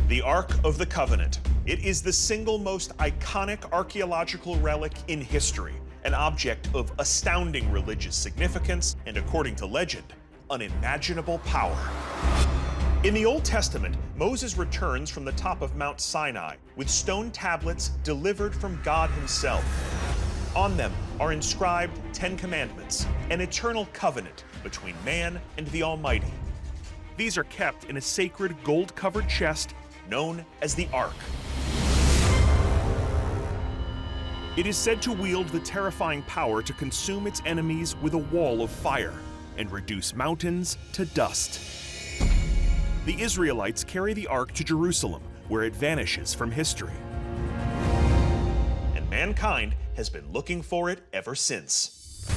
The Ark of the Covenant. It is the single most iconic archaeological relic in history, an object of astounding religious significance and, according to legend, unimaginable power. In the Old Testament, Moses returns from the top of Mount Sinai with stone tablets delivered from God himself. On them are inscribed 10 commandments, an eternal covenant between man and the Almighty. These are kept in a sacred gold-covered chest known as the Ark. It is said to wield the terrifying power to consume its enemies with a wall of fire and reduce mountains to dust. The Israelites carry the Ark to Jerusalem, where it vanishes from history. And mankind has been looking for it ever since.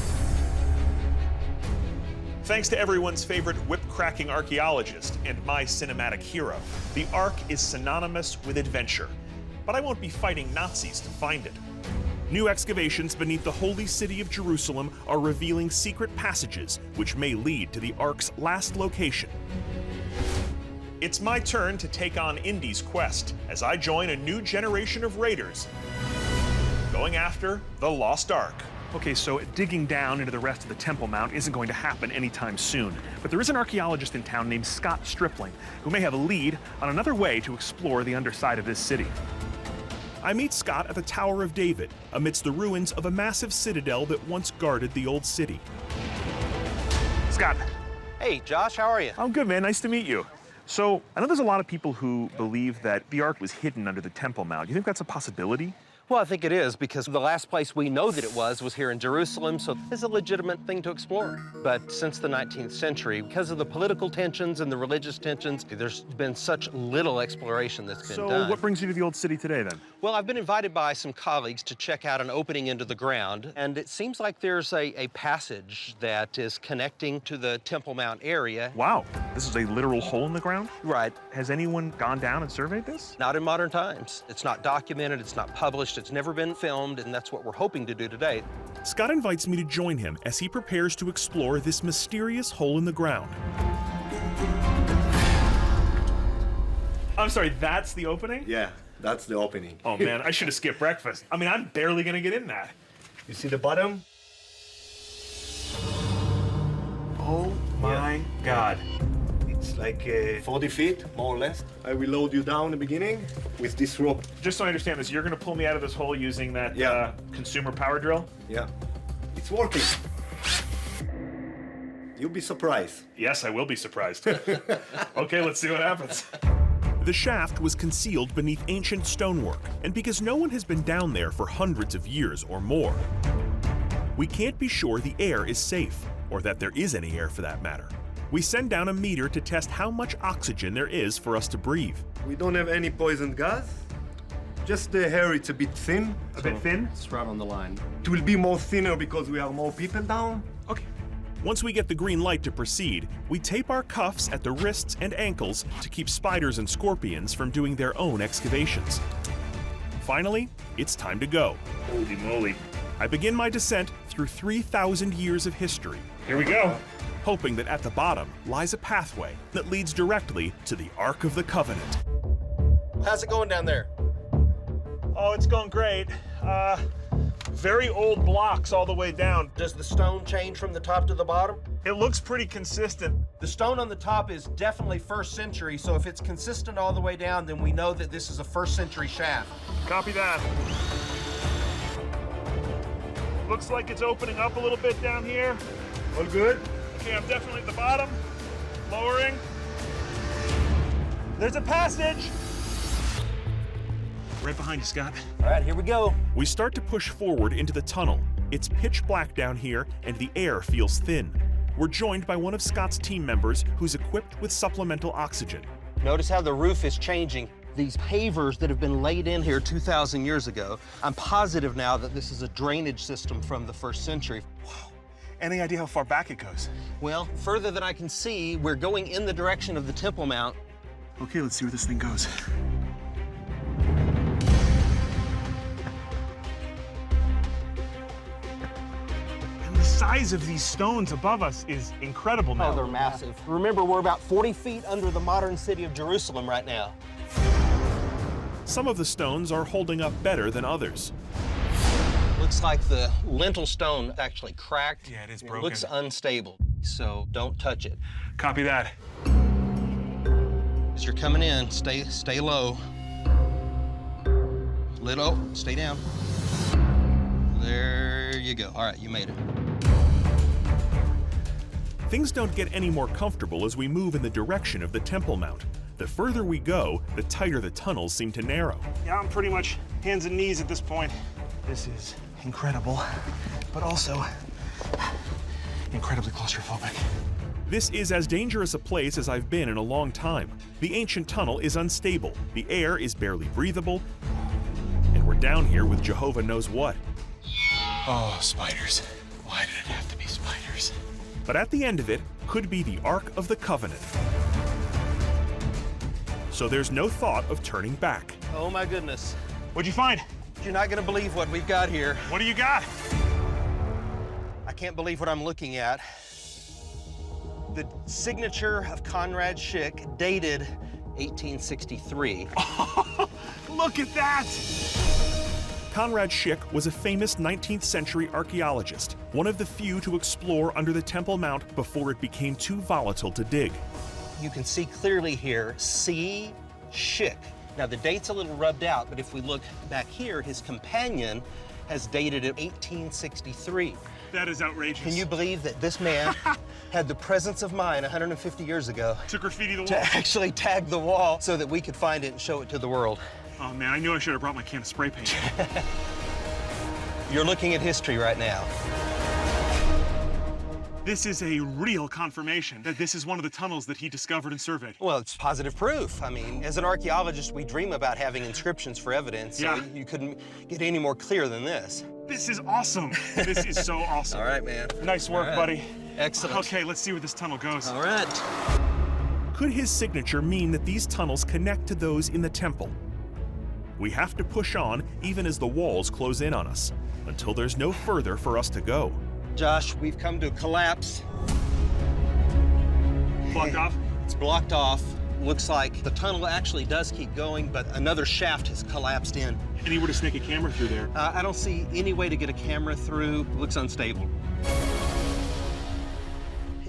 Thanks to everyone's favorite whip-cracking archaeologist and my cinematic hero, the Ark is synonymous with adventure. But I won't be fighting Nazis to find it. New excavations beneath the holy city of Jerusalem are revealing secret passages which may lead to the Ark's last location. It's my turn to take on Indy's quest as I join a new generation of raiders going after the Lost Ark. Okay, so digging down into the rest of the Temple Mount isn't going to happen anytime soon. But there is an archaeologist in town named Scott Stripling who may have a lead on another way to explore the underside of this city. I meet Scott at the Tower of David, amidst the ruins of a massive citadel that once guarded the old city. Scott. Hey, Josh, how are you? I'm good, man. Nice to meet you. So, I know there's a lot of people who believe that the Ark was hidden under the Temple Mount. Do you think that's a possibility? Well, I think it is, because the last place we know that it was here in Jerusalem, so it's a legitimate thing to explore. But since the 19th century, because of the political tensions and the religious tensions, there's been such little exploration that's been done. So what brings you to the old city today, then? Well, I've been invited by some colleagues to check out an opening into the ground, and it seems like there's a passage that is connecting to the Temple Mount area. Wow, this is a literal hole in the ground? Right. Has anyone gone down and surveyed this? Not in modern times. It's not documented, it's not published, it's never been filmed, and that's what we're hoping to do today. Scott invites me to join him as he prepares to explore this mysterious hole in the ground. I'm sorry, that's the opening? Yeah, that's the opening. Oh man, I should have skipped breakfast. I mean, I'm barely gonna get in that. You see the bottom? Oh my God. It's like 40 feet, more or less. I will load you down in the beginning with this rope. Just so I understand this, you're gonna pull me out of this hole using that consumer power drill? Yeah, it's working. You'll be surprised. Yes, I will be surprised. Okay, let's see what happens. The shaft was concealed beneath ancient stonework, and because no one has been down there for hundreds of years or more, we can't be sure the air is safe, or that there is any air for that matter. We send down a meter to test how much oxygen there is for us to breathe. We don't have any poison gas. Just the hair, it's a bit thin. A bit thin? It's right on the line. It will be more thinner because we have more people down. Okay. Once we get the green light to proceed, we tape our cuffs at the wrists and ankles to keep spiders and scorpions from doing their own excavations. Finally, it's time to go. Holy moly. I begin my descent through 3,000 years of history. Here we go. Hoping that at the bottom lies a pathway that leads directly to the Ark of the Covenant. How's it going down there? Oh, it's going great. Very old blocks all the way down. Does the stone change from the top to the bottom? It looks pretty consistent. The stone on the top is definitely 1st century, so if it's consistent all the way down, then we know that this is a 1st century shaft. Copy that. Looks like it's opening up a little bit down here. All good? Okay, I'm definitely at the bottom. Lowering. There's a passage. Right behind you, Scott. All right, here we go. We start to push forward into the tunnel. It's pitch black down here, and the air feels thin. We're joined by one of Scott's team members who's equipped with supplemental oxygen. Notice how the roof is changing. These pavers that have been laid in here 2,000 years ago, I'm positive now that this is a drainage system from the 1st century. Wow. Any idea how far back it goes? Well, further than I can see, we're going in the direction of the Temple Mount. Okay, let's see where this thing goes. And the size of these stones above us is incredible now. Oh, they're massive. Remember, we're about 40 feet under the modern city of Jerusalem right now. Some of the stones are holding up better than others. Looks like the lintel stone actually cracked. Yeah, it is It broken. looks unstable, so don't touch it. Copy that. As you're coming in, stay low. Stay down. There you go. All right, you made it. Things don't get any more comfortable as we move in the direction of the Temple Mount. The further we go, the tighter the tunnels seem to narrow. Yeah, I'm pretty much hands and knees at this point. This is incredible, but also incredibly claustrophobic. This is as dangerous a place as I've been in a long time. The ancient tunnel is unstable, the air is barely breathable, and we're down here with Jehovah knows what. Oh, spiders. Why did it have to be spiders? But at the end of it could be the Ark of the Covenant. So there's no thought of turning back. Oh my goodness. What'd you find? You're not gonna believe what we've got here. What do you got? I can't believe what I'm looking at. The signature of Conrad Schick, dated 1863. Look at that! Conrad Schick was a famous 19th century archaeologist, one of the few to explore under the Temple Mount before it became too volatile to dig. You can see clearly here, C. Schick. Now the date's a little rubbed out, but if we look back here, his companion has dated it 1863. That is outrageous. Can you believe that this man had the presence of mind 150 years ago To graffiti the to wall. actually tag the wall so that we could find it and show it to the world? Oh man, I knew I should have brought my can of spray paint. You're looking at history right now. This is a real confirmation that this is one of the tunnels that he discovered and surveyed. Well, it's positive proof. I mean, as an archaeologist, we dream about having inscriptions for evidence, so Yeah. you couldn't get any more clear than this. This is awesome. This is so awesome. All right, man. Nice work, All right. buddy. Excellent. Okay, let's see where this tunnel goes. All right. Could his signature mean that these tunnels connect to those in the temple? We have to push on even as the walls close in on us, until there's no further for us to go. Josh, we've come to a collapse. Blocked off? It's blocked off. Looks like the tunnel actually does keep going, but another shaft has collapsed in. Anywhere to snake a camera through there. I don't see any way to get a camera through. Looks unstable.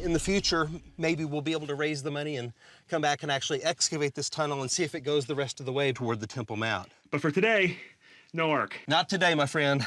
In the future, maybe we'll be able to raise the money and come back and actually excavate this tunnel and see if it goes the rest of the way toward the Temple Mount. But for today, no arc. Not today, my friend.